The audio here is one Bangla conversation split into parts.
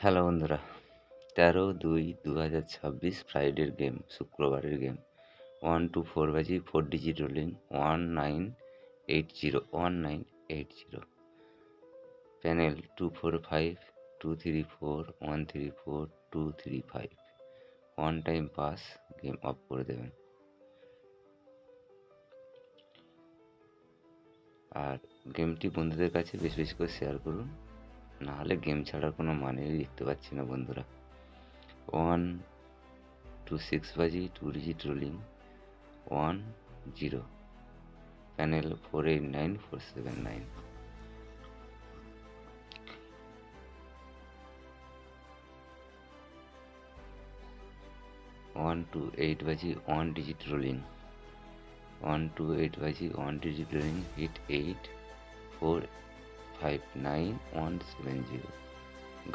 হ্যালো বন্ধুরা, 13/2/2026 ফ্রাইডের গেম, শুক্রবারের গেম। 1 to 4 বাজি, 4 digit rolling, 1980 panel 245 234 134 235। One time pass, game of করে দেবেন। আর গেমটি বন্ধুদের কাছে বেশি বেশি করে শেয়ার করুন, নাহলে গেম ছাড়ার কোনো মানেই দেখতে পাচ্ছি না বন্ধুরা। 1 to 6 বাজি, 2 ডিজিট রোলিং, 10, প্যানেল 489479। 1 to 8 বাজি, 1 ডিজিট রোলিং, 1 to 8 বাজি, 1 ডিজিট রোলিং, হিট 8459170,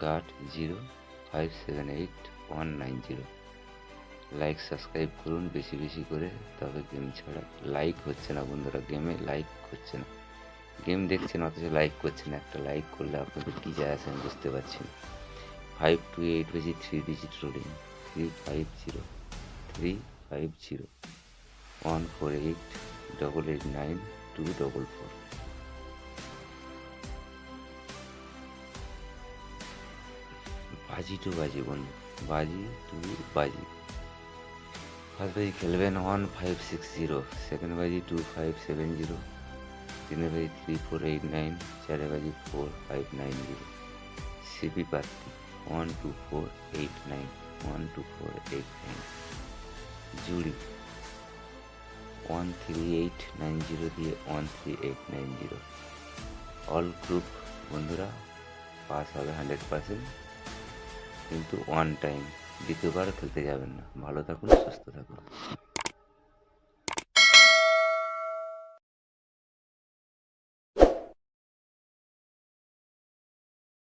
গাট 0578190। লাইক সাবস্ক্রাইব করুন বেশি বেশি করে, তবে গেম ছাড়া লাইক হচ্ছে না বন্ধুরা, গেমে লাইক হচ্ছে না। গেম দেখছেন অথচ লাইক করছে না। একটা লাইক করলে আপনাদের কী যায় আসে আমি বুঝতে পারছি না। 5 to 8 বাজি, 3 ডিজিট রোলিং, 350350, 148889244। বাজি টু বাজি বন্ধু, বাজি টু বাজি। ফার্স্ট বাজি খেলবেন 1560, সেকেন্ড বাজি 2570, তিনে বাজি 3489, চারে বাজি 4590। সিপি প্রার্থী 12489, 12489। জুড়ি 13890 দিয়ে 13890। অল গ্রুপ বন্ধুরা পাস হবে 100%, কিন্তু ওয়ান টাইম, দ্বিতীয়বার খেলতে যাবেন না। ভালো থাকুন, সুস্থ থাকুন।